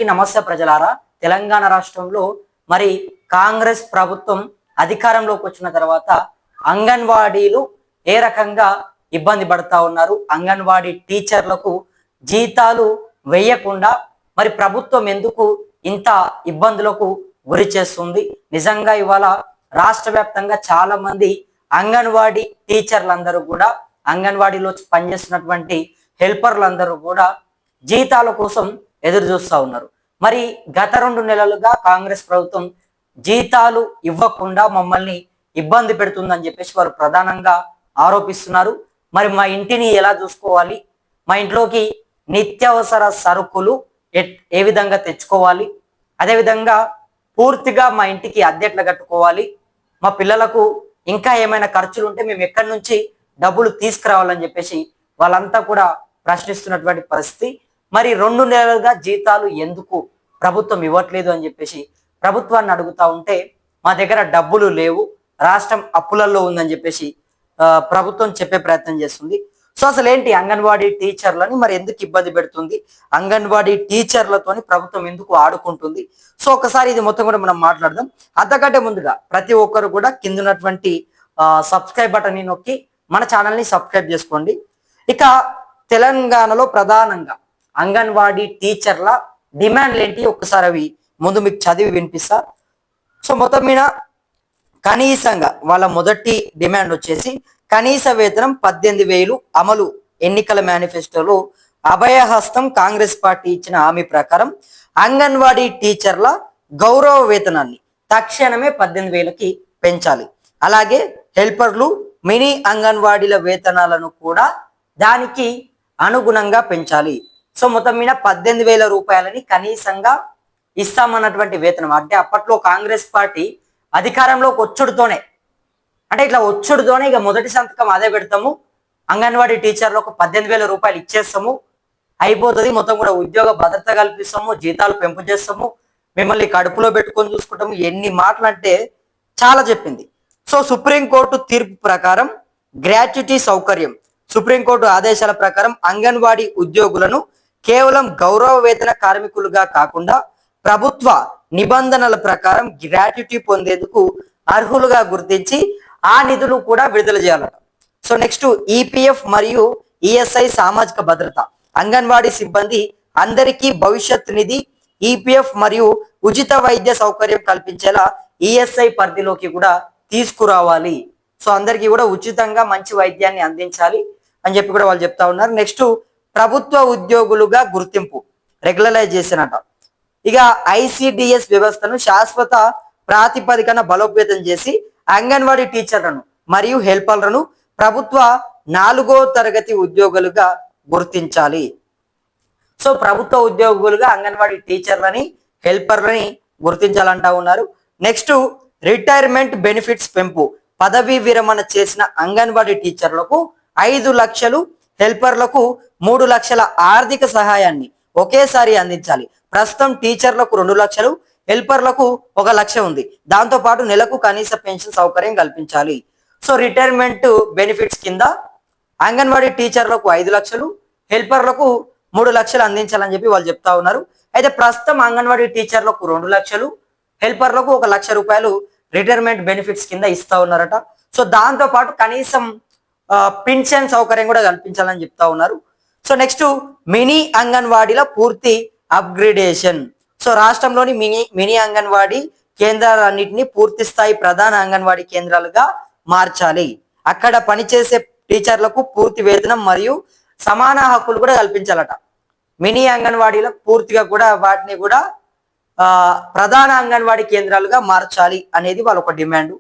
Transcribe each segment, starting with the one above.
నమస్తే ప్రజలారా. తెలంగాణ రాష్ట్రంలో మరి కాంగ్రెస్ ప్రభుత్వం అధికారంలోకి వచ్చిన తర్వాత అంగన్వాడీలు ఏ రకంగా ఇబ్బంది పడతా ఉన్నారు, అంగన్వాడీ టీచర్లకు జీతాలు వేయకుండా మరి ప్రభుత్వం ఎందుకు ఇంత ఇబ్బందులకు గురి చేస్తుంది? నిజంగా ఇవాళ రాష్ట్ర వ్యాప్తంగా చాలా మంది అంగన్వాడీ టీచర్లందరూ కూడా, అంగన్వాడీలో పనిచేస్తున్నటువంటి హెల్పర్లందరూ కూడా జీతాల కోసం ఎదురు చూస్తూ ఉన్నారు. మరి గత 2 నెలలుగా కాంగ్రెస్ ప్రభుత్వం జీతాలు ఇవ్వకుండా మమ్మల్ని ఇబ్బంది పెడుతుందని చెప్పేసి వారు ప్రధానంగా ఆరోపిస్తున్నారు. మరి మా ఇంటిని ఎలా చూసుకోవాలి, మా ఇంట్లోకి నిత్యావసర సరుకులు ఏ విధంగా తెచ్చుకోవాలి, అదేవిధంగా పూర్తిగా మా ఇంటికి అద్దె ఎట్లా కట్టుకోవాలి, మా పిల్లలకు ఇంకా ఏమైనా ఖర్చులు ఉంటే మేము ఎక్కడి నుంచి డబ్బులు తీసుకురావాలని చెప్పేసి వాళ్ళంతా కూడా ప్రశ్నిస్తున్నటువంటి పరిస్థితి. మరి 2 నెలలుగా జీతాలు ఎందుకు ప్రభుత్వం ఇవ్వట్లేదు అని చెప్పేసి ప్రభుత్వాన్ని అడుగుతా ఉంటే మా దగ్గర డబ్బులు లేవు, రాష్ట్రం అప్పులలో ఉందని చెప్పేసి ప్రభుత్వం చెప్పే ప్రయత్నం చేస్తుంది. సో అసలు ఏంటి అంగన్వాడీ టీచర్లని మరి ఎందుకు ఇబ్బంది పెడుతుంది, అంగన్వాడీ టీచర్లతోని ప్రభుత్వం ఎందుకు ఆడుకుంటుంది? సో ఒకసారి ఇది మొత్తం కూడా మనం మాట్లాడదాం. అంతకంటే ముందుగా ప్రతి ఒక్కరు కూడా కింద ఉన్నటువంటి సబ్స్క్రైబ్ బటన్ ని నొక్కి మన ఛానల్ని సబ్స్క్రైబ్ చేసుకోండి. ఇక తెలంగాణలో ప్రధానంగా అంగన్వాడీ టీచర్ల డిమాండ్లు ఏంటి ఒక్కసారి అవి ముందు మీకు చదివి వినిపిస్తా. సో మొత్తం మీద కనీసంగా వాళ్ళ మొదటి డిమాండ్ వచ్చేసి కనీస వేతనం 18,000 అమలు. ఎన్నికల మేనిఫెస్టోలో అభయహస్తం కాంగ్రెస్ పార్టీ ఇచ్చిన హామీ ప్రకారం అంగన్వాడీ టీచర్ల గౌరవ వేతనాన్ని తక్షణమే 18,000కి పెంచాలి. అలాగే హెల్పర్లు, మినీ అంగన్వాడీల వేతనాలను కూడా దానికి అనుగుణంగా పెంచాలి. సో మొత్తం మీద 18,000 రూపాయలని కనీసంగా ఇస్తామన్నటువంటి వేతనం. అంటే అప్పట్లో కాంగ్రెస్ పార్టీ అధికారంలోకి వచ్చుడుతోనే, అంటే ఇట్లా వచ్చుడుతోనే ఇక మొదటి సంతకం అదే పెడతాము, అంగన్వాడీ టీచర్లకు 18,000 రూపాయలు ఇచ్చేస్తాము, అయిపోతుంది, మొత్తం కూడా ఉద్యోగ భద్రత కల్పిస్తాము, జీతాలు పెంపు చేస్తాము, మిమ్మల్ని కడుపులో పెట్టుకొని చూసుకుంటాము, ఎన్ని మాటలు అంటే చాలా చెప్పింది. సో సుప్రీంకోర్టు తీర్పు ప్రకారం గ్రాట్యుటీ సౌకర్యం, సుప్రీంకోర్టు ఆదేశాల ప్రకారం అంగన్వాడీ ఉద్యోగులను కేవలం గౌరవ వేతన కార్మికులుగా కాకుండా ప్రభుత్వ నిబంధనల ప్రకారం గ్రాట్యుటీ పొందేందుకు అర్హులుగా గుర్తించి ఆ నిధులు కూడా విడుదల చేయాలట. సో నెక్స్ట్ ఈపీఎఫ్ మరియు ఈఎస్ఐ సామాజిక భద్రత, అంగన్వాడీ సిబ్బంది అందరికీ భవిష్యత్ నిధి, ఈపీఎఫ్ మరియు ఉచిత వైద్య సౌకర్యం కల్పించేలా ఈఎస్ఐ పరిధిలోకి కూడా తీసుకురావాలి. సో అందరికీ కూడా ఉచితంగా మంచి వైద్యాన్ని అందించాలి అని చెప్పి కూడా వాళ్ళు చెప్తా ఉన్నారు. నెక్స్ట్ ప్రభుత్వ ఉద్యోగులుగా గుర్తింపు రెగ్యులరైజేషన్ అట. ఇక ఐసిడిఎస్ వ్యవస్థను శాశ్వత ప్రాతిపదికన బలోపేతం చేసి అంగన్వాడీ టీచర్లను మరియు హెల్పర్లను ప్రభుత్వ 4వ తరగతి ఉద్యోగులుగా గుర్తించాలి. సో ప్రభుత్వ ఉద్యోగులుగా అంగన్వాడీ టీచర్లని, హెల్పర్లని గుర్తించాలంటా ఉన్నారు. నెక్స్ట్ రిటైర్మెంట్ బెనిఫిట్స్ పెంపు, పదవీ విరమణ చేసిన అంగన్వాడీ టీచర్లకు 5 లక్షలు, హెల్పర్లకు 3 లక్షల ఆర్థిక సహాయాన్ని ఒకేసారి అందించాలి. ప్రస్తుతం టీచర్లకు 2 లక్షలు, హెల్పర్లకు 1 లక్ష ఉంది. దాంతో పాటు నెలకు కనీస పెన్షన్ సౌకర్యం కల్పించాలి. సో రిటైర్మెంట్ బెనిఫిట్స్ కింద అంగన్వాడీ టీచర్లకు 5 లక్షలు, హెల్పర్లకు 3 లక్షలు అందించాలని చెప్పి వాళ్ళు చెప్తా ఉన్నారు. అయితే ప్రస్తుతం అంగన్వాడీ టీచర్లకు 2 లక్షలు, హెల్పర్లకు 1 లక్ష రూపాయలు రిటైర్మెంట్ బెనిఫిట్స్ కింద ఇస్తా ఉన్నారట. సో దాంతో పాటు కనీసం పెన్షన్ సౌకర్యం కూడా కల్పించాలని చెప్తా ఉన్నారు. సో నెక్స్ట్ మినీ అంగన్వాడీల పూర్తి అప్గ్రేడేషన్. సో రాష్ట్రంలోని మినీ అంగన్వాడీ కేంద్రాలన్నింటినీ పూర్తి స్థాయి ప్రధాన అంగన్వాడీ కేంద్రాలుగా మార్చాలి. అక్కడ పనిచేసే టీచర్లకు పూర్తి వేతనం మరియు సమాన హక్కులు కూడా కల్పించాలట. మినీ అంగన్వాడీలకు పూర్తిగా కూడా వాటిని కూడా ప్రధాన అంగన్వాడీ కేంద్రాలుగా మార్చాలి అనేది వాళ్ళ ఒక డిమాండ్.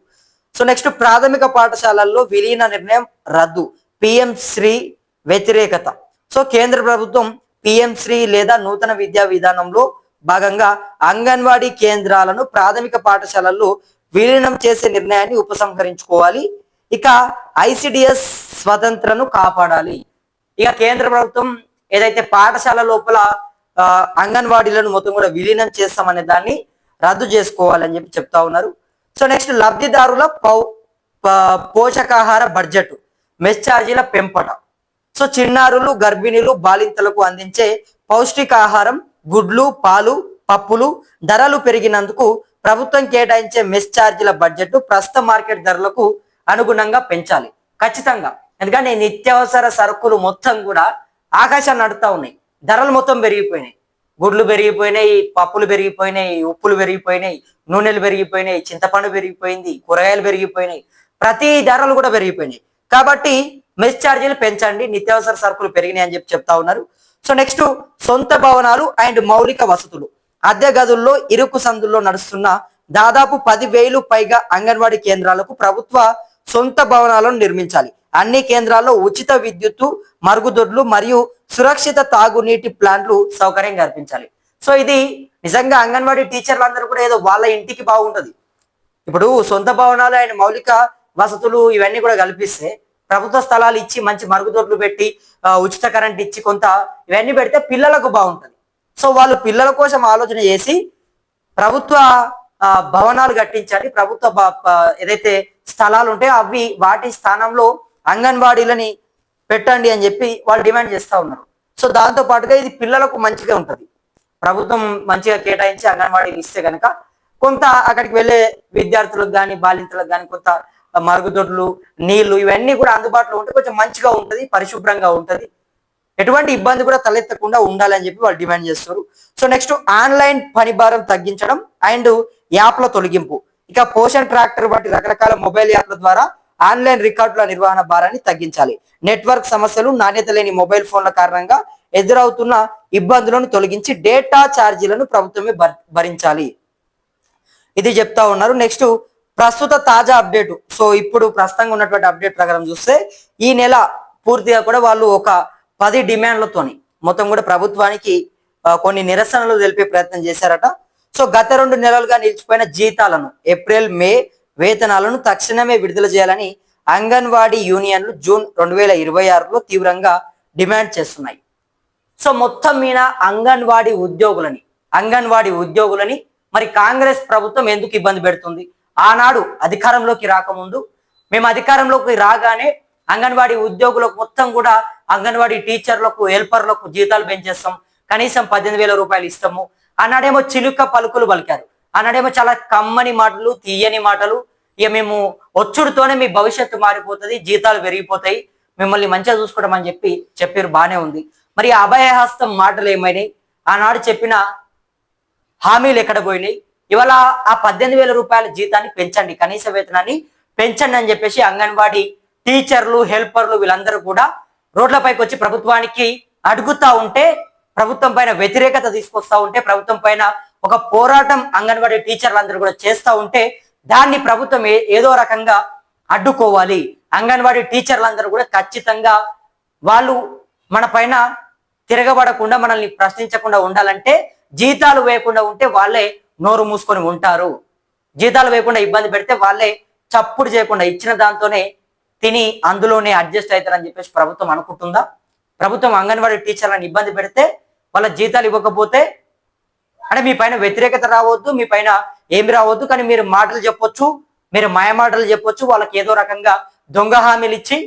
సో నెక్స్ట్ ప్రాథమిక పాఠశాలల్లో విలీన నిర్ణయం రద్దు, పిఎం శ్రీ వ్యతిరేకత. సో కేంద్ర ప్రభుత్వం పిఎం శ్రీ లేదా నూతన విద్యా విధానంలో భాగంగా అంగన్వాడీ కేంద్రాలను ప్రాథమిక పాఠశాలల్లో విలీనం చేసే నిర్ణయాన్ని ఉపసంహరించుకోవాలి. ఇక ఐసిడిఎస్ స్వతంత్రను కాపాడాలి. ఇక కేంద్ర ప్రభుత్వం ఏదైతే పాఠశాల లోపల అంగన్వాడీలను మొత్తం కూడా విలీనం చేస్తామనే దాన్ని రద్దు చేసుకోవాలని చెప్పి చెప్తా ఉన్నారు. సో నెక్స్ట్ లబ్ధిదారుల పోషకాహార బడ్జెట్, మెస్ ఛార్జీల పెంపట. సో చిన్నారులు, గర్భిణీలు, బాలింతలకు అందించే పౌష్టికాహారం, గుడ్లు, పాలు, పప్పులు ధరలు పెరిగినందుకు ప్రభుత్వం కేటాయించే మెస్ ఛార్జీల బడ్జెట్ ప్రస్తుత మార్కెట్ ధరలకు అనుగుణంగా పెంచాలి. ఖచ్చితంగా, ఎందుకంటే నిత్యావసర సరుకులు మొత్తం కూడా ఆకాశాన్ని నడుతా ఉన్నాయి. ధరలు మొత్తం పెరిగిపోయినాయి. గుడ్లు పెరిగిపోయినాయి, పప్పులు పెరిగిపోయినాయి, ఉప్పులు పెరిగిపోయినాయి, నూనెలు పెరిగిపోయినాయి, చింతపండు పెరిగిపోయింది, కూరగాయలు పెరిగిపోయినాయి, ప్రతి ధరలు కూడా పెరిగిపోయినాయి. కాబట్టి మెస్ ఛార్జీలు పెంచండి, నిత్యావసర సరుకులు పెరిగినాయి అని చెప్తా ఉన్నారు. సో నెక్స్ట్, సొంత భవనాలు అండ్ మౌలిక వసతులు. అద్దె గదుల్లో ఇరుకు సందుల్లో నడుస్తున్న దాదాపు 10,000 పైగా అంగన్వాడీ కేంద్రాలకు ప్రభుత్వ సొంత భవనాలను నిర్మించాలి. అన్ని కేంద్రాల్లో ఉచిత విద్యుత్తు, మరుగుదొడ్లు మరియు సురక్షిత తాగునీటి ప్లాంట్లు సౌకర్యం కల్పించాలి. సో ఇది నిజంగా అంగన్వాడీ టీచర్లందరూ కూడా ఏదో వాళ్ళ ఇంటికి బాగుంటది. ఇప్పుడు సొంత భవనాలు అండ్ మౌలిక వసతులు ఇవన్నీ కూడా కల్పిస్తే, ప్రభుత్వ స్థలాలు ఇచ్చి మంచి మరుగుదొడ్లు పెట్టి ఉచిత కరెంట్ ఇచ్చి కొంత ఇవన్నీ పెడితే పిల్లలకు బాగుంటుంది. సో వాళ్ళు పిల్లల కోసం ఆలోచన చేసి ప్రభుత్వ భవనాలు కట్టించాలి. ప్రభుత్వ ఏదైతే స్థలాలు ఉంటాయో అవి వాటి స్థానంలో అంగన్వాడీలని పెట్టండి అని చెప్పి వాళ్ళు డిమాండ్ చేస్తూ ఉన్నారు. సో దాంతో పాటుగా ఇది పిల్లలకు మంచిగా ఉంటుంది. ప్రభుత్వం మంచిగా కేటాయించి అంగన్వాడీలు ఇస్తే కనుక కొంత అక్కడికి వెళ్ళే విద్యార్థులకు కానీ బాలింతలకు కానీ కొంత మరుగుదొడ్లు, నీళ్లు ఇవన్నీ కూడా అందుబాటులో ఉంటే కొంచెం మంచిగా ఉంటుంది, పరిశుభ్రంగా ఉంటుంది, ఎటువంటి ఇబ్బంది కూడా తలెత్తకుండా ఉండాలని చెప్పి వాళ్ళు డిమాండ్ చేస్తారు. సో నెక్స్ట్, ఆన్లైన్ పనిభారం తగ్గించడం అండ్ యాప్ల తొలగింపు. ఇక పోషన్ ట్రాక్టర్ వంటి రకరకాల మొబైల్ యాప్ల ద్వారా ఆన్లైన్ రికార్డుల నిర్వహణ భారాన్ని తగ్గించాలి. నెట్వర్క్ సమస్యలు, నాణ్యత లేని మొబైల్ ఫోన్ల కారణంగా ఎదురవుతున్న ఇబ్బందులను తొలగించి డేటా ఛార్జీలను ప్రభుత్వమే భరించాలి. ఇది చెప్తా ఉన్నారు. నెక్స్ట్, ప్రస్తుత తాజా అప్డేట్. సో ఇప్పుడు ప్రస్తుతంగా ఉన్నటువంటి అప్డేట్ ప్రకారం చూస్తే ఈ నెల పూర్తిగా కూడా వాళ్ళు ఒక 10 డిమాండ్లతోని మొత్తం కూడా ప్రభుత్వానికి కొన్ని నిరసనలు తెలిపే ప్రయత్నం చేశారట. సో గత 2 నెలలుగా నిలిచిపోయిన జీతాలను, ఏప్రిల్ మే వేతనాలను తక్షణమే విడుదల చేయాలని అంగన్వాడీ యూనియన్లు జూన్ 2026లో తీవ్రంగా డిమాండ్ చేస్తున్నాయి. సో మొత్తం మీద అంగన్వాడీ ఉద్యోగులని మరి కాంగ్రెస్ ప్రభుత్వం ఎందుకు ఇబ్బంది పెడుతుంది? ఆనాడు అధికారంలోకి రాకముందు మేము అధికారంలోకి రాగానే అంగన్వాడీ ఉద్యోగులకు మొత్తం కూడా అంగన్వాడీ టీచర్లకు, హెల్పర్లకు జీతాలు పెంచేస్తాం, కనీసం 18,000 రూపాయలు ఇస్తాము అన్నాడేమో చిలుక పలుకులు పలికారు. అన్నాడేమో చాలా కమ్మని మాటలు, తీయని మాటలు. ఇక మేము ఒచ్చుడుతోనే మీ భవిష్యత్తు మారిపోతుంది, జీతాలు పెరిగిపోతాయి, మిమ్మల్ని మంచిగా చూసుకోవడం చెప్పారు, బానే ఉంది. మరి అభయహస్తం మాటలు ఏమైనాయి? ఆనాడు చెప్పిన హామీలు ఎక్కడ పోయినాయి? ఇవాళ ఆ 18,000 రూపాయల జీతాన్ని పెంచండి, కనీస వేతనాన్ని పెంచండి అని చెప్పేసి అంగన్వాడీ టీచర్లు, హెల్పర్లు వీళ్ళందరూ కూడా రోడ్లపైకి వచ్చి ప్రభుత్వానికి అడుగుతా ఉంటే, ప్రభుత్వం పైన వ్యతిరేకత తీసుకొస్తా ఉంటే, ప్రభుత్వం పైన ఒక పోరాటం అంగన్వాడీ టీచర్లందరూ కూడా చేస్తూ ఉంటే దాన్ని ప్రభుత్వం ఏదో రకంగా అడ్డుకోవాలి. అంగన్వాడీ టీచర్లందరూ కూడా ఖచ్చితంగా వాళ్ళు మన పైన తిరగబడకుండా, మనల్ని ప్రశ్నించకుండా ఉండాలంటే జీతాలు వేయకుండా ఉంటే వాళ్ళే నోరు మూసుకొని ఉంటారు. జీతాలు వేయకుండా ఇబ్బంది పెడితే వాళ్ళే చప్పుడు చేయకుండా ఇచ్చిన దాంతోనే తిని అందులోనే అడ్జస్ట్ అవుతారని చెప్పేసి ప్రభుత్వం అనుకుంటుందా? ప్రభుత్వం అంగన్వాడీ టీచర్లను ఇబ్బంది పెడితే, వాళ్ళ జీతాలు ఇవ్వకపోతే అంటే మీ పైన వ్యతిరేకత రావద్దు, మీ పైన ఏమి రావద్దు, కానీ మీరు మాటలు చెప్పొచ్చు, మీరు మాయమాటలు చెప్పొచ్చు, వాళ్ళకి ఏదో రకంగా దొంగ హామీలు ఇచ్చి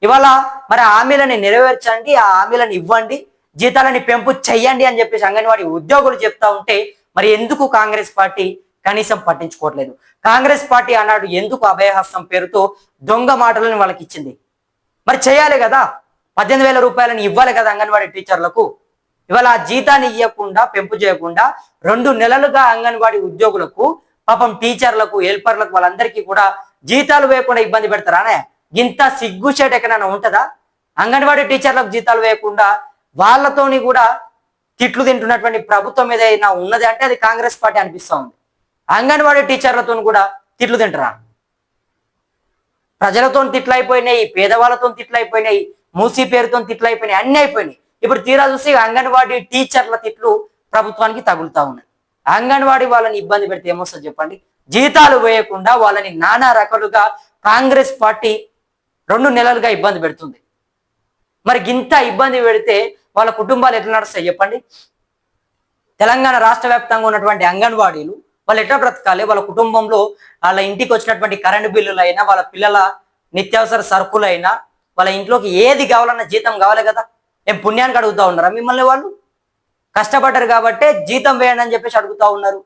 ఇవాళ మరి హామీలని నెరవేర్చండి, ఆ హామీలను ఇవ్వండి, జీతాలని పెంపు చెయ్యండి అని చెప్పేసి అంగన్వాడీ ఉద్యోగులు చెప్తా ఉంటే మరి ఎందుకు కాంగ్రెస్ పార్టీ కనీసం పట్టించుకోవట్లేదు? కాంగ్రెస్ పార్టీ అన్నాడు ఎందుకు అభయహస్తం పేరుతో దొంగ మాటలను వాళ్ళకి ఇచ్చింది? మరి చేయాలి కదా, 18,000 రూపాయలని ఇవ్వాలి కదా అంగన్వాడీ టీచర్లకు. ఇవాళ ఆ జీతాన్ని ఇవ్వకుండా, పెంపు చేయకుండా 2 నెలలుగా అంగన్వాడీ ఉద్యోగులకు, పాపం టీచర్లకు, హెల్పర్లకు వాళ్ళందరికీ కూడా జీతాలు వేయకుండా ఇబ్బంది పెడతారానే? ఇంత సిగ్గుచేట ఎక్కడైనా ఉంటుందా? అంగన్వాడీ టీచర్లకు జీతాలు వేయకుండా వాళ్ళతోని కూడా తిట్లు తింటున్నటువంటి ప్రభుత్వం ఏదైనా ఉన్నది అంటే అది కాంగ్రెస్ పార్టీ అనిపిస్తా ఉంది. అంగన్వాడీ టీచర్లతో కూడా తిట్లు తింటారా? ప్రజలతో తిట్లు అయిపోయినాయి, పేదవాళ్ళతో తిట్లు అయిపోయినాయి, మూసీ పేరుతో తిట్లు అయిపోయినాయి, అన్ని అయిపోయినాయి. ఇప్పుడు తీరా చూసి అంగన్వాడీ టీచర్ల తిట్లు ప్రభుత్వానికి తగులుతా ఉన్నాయి. అంగన్వాడీ వాళ్ళని ఇబ్బంది పెడితే ఏమొస్తుంది చెప్పండి? జీతాలు వేయకుండా వాళ్ళని నానా రకాలుగా కాంగ్రెస్ పార్టీ 2 నెలలుగా ఇబ్బంది పెడుతుంది. మరి ఇంత ఇబ్బంది పెడితే వాళ్ళ కుటుంబాలు ఎట్లా నడుస్తాయి చెప్పండి? తెలంగాణ రాష్ట్ర వ్యాప్తంగా ఉన్నటువంటి అంగన్వాడీలు వాళ్ళు ఎట్లా బ్రతకాలి? వాళ్ళ కుటుంబంలో వాళ్ళ ఇంటికి వచ్చినటువంటి కరెంటు బిల్లులైనా, వాళ్ళ పిల్లల నిత్యావసర సరుకులైనా, వాళ్ళ ఇంట్లోకి ఏది కావాలన్నా జీతం కావాలి కదా. ఏం పుణ్యానికి అడుగుతా ఉన్నారా మిమ్మల్ని వాళ్ళు? కష్టపడ్డారు కాబట్టే జీతం వేయండి అని చెప్పేసి అడుగుతా ఉన్నారు.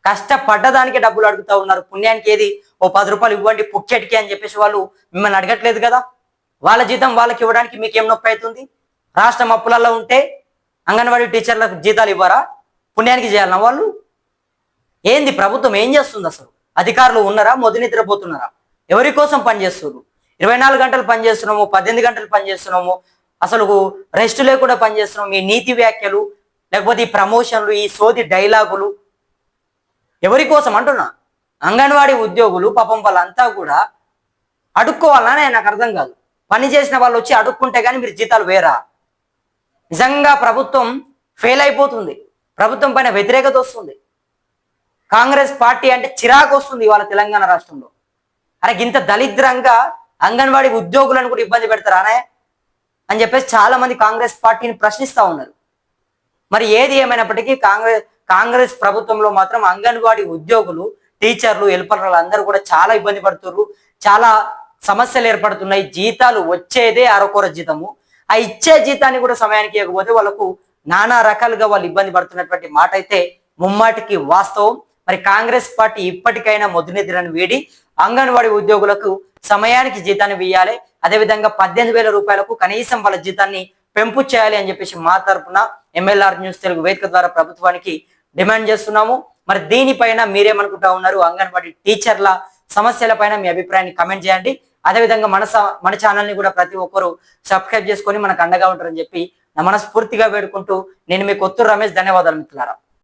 కష్టపడ్డదానికి డబ్బులు అడుగుతా ఉన్నారు. పుణ్యానికి ఏది ఓ 10 రూపాయలు ఇవ్వండి పుక్కెట్కి అని చెప్పేసి వాళ్ళు మిమ్మల్ని అడగట్లేదు కదా. వాళ్ళ జీతం వాళ్ళకి ఇవ్వడానికి మీకేం నొప్పి అవుతుంది? రాష్ట్రం అప్పులలో ఉంటే అంగన్వాడీ టీచర్లకు జీతాలు ఇవ్వరా? పుణ్యానికి చేయాలన్నా వాళ్ళు? ఏంది ప్రభుత్వం ఏం చేస్తుంది అసలు? అధికారులు ఉన్నారా? మొదటి నిద్రపోతున్నారా? ఎవరి కోసం పనిచేస్తున్నారు? 24 గంటలు పనిచేస్తున్నాము, 18 గంటలు పనిచేస్తున్నాము, అసలు రెస్ట్ లేకుండా పనిచేస్తున్నాము. ఈ నీతి వ్యాఖ్యలు, లేకపోతే ఈ ప్రమోషన్లు, ఈ సోది డైలాగులు ఎవరి కోసం అంటున్నా? అంగన్వాడీ ఉద్యోగులు పాపం వాళ్ళంతా కూడా అడుక్కోవాలని నాకు అర్థం కాదు. పని చేసిన వాళ్ళు వచ్చి అడుక్కుంటే కానీ మీరు జీతాలు వేరా? నిజంగా ప్రభుత్వం ఫెయిల్ అయిపోతుంది. ప్రభుత్వం పైన వ్యతిరేకత వస్తుంది. కాంగ్రెస్ పార్టీ అంటే చిరాకు వస్తుంది ఇవాళ తెలంగాణ రాష్ట్రంలో. అరే ఇంత దరిద్రంగా అంగన్వాడీ ఉద్యోగులను కూడా ఇబ్బంది పెడతారానే అని చెప్పేసి చాలా మంది కాంగ్రెస్ పార్టీని ప్రశ్నిస్తా ఉన్నారు. మరి ఏది ఏమైనప్పటికీ కాంగ్రెస్ ప్రభుత్వంలో మాత్రం అంగన్వాడీ ఉద్యోగులు, టీచర్లు, హెల్పర్లు అందరూ కూడా చాలా ఇబ్బంది పడుతున్నారు. చాలా సమస్యలు ఏర్పడుతున్నాయి. జీతాలు వచ్చేదే అరకొర జీతము. ఆ ఇచ్చే జీతాన్ని కూడా సమయానికి ఇవ్వకపోతే వాళ్ళకు నానా రకాలుగా వాళ్ళు ఇబ్బంది పడుతున్నటువంటి మాట అయితే ముమ్మాటికి వాస్తవం. మరి కాంగ్రెస్ పార్టీ ఇప్పటికైనా మొద్దునిద్రను వీడి అంగన్వాడీ ఉద్యోగులకు సమయానికి జీతాన్ని వేయాలి. అదేవిధంగా 18,000 రూపాయలకు కనీసం వాళ్ళ జీతాన్ని పెంపు చేయాలి అని చెప్పేసి మా తరఫున MLR న్యూస్ తెలుగు వేదిక ద్వారా ప్రభుత్వానికి డిమాండ్ చేస్తున్నాము. మరి దీనిపైన మీరేమనుకుంటా ఉన్నారు? అంగన్వాడీ టీచర్ల సమస్యల పైన మీ అభిప్రాయాన్ని కమెంట్ చేయండి. అదేవిధంగా మన ఛానల్ని కూడా ప్రతి ఒక్కరు సబ్స్క్రైబ్ చేసుకొని మనకు అండగా ఉంటారని చెప్పి నా మనస్ఫూర్తిగా వేడుకుంటూ నేను మీ కొత్తూరు రమేష్. ధన్యవాదాలు మిత్రులారా.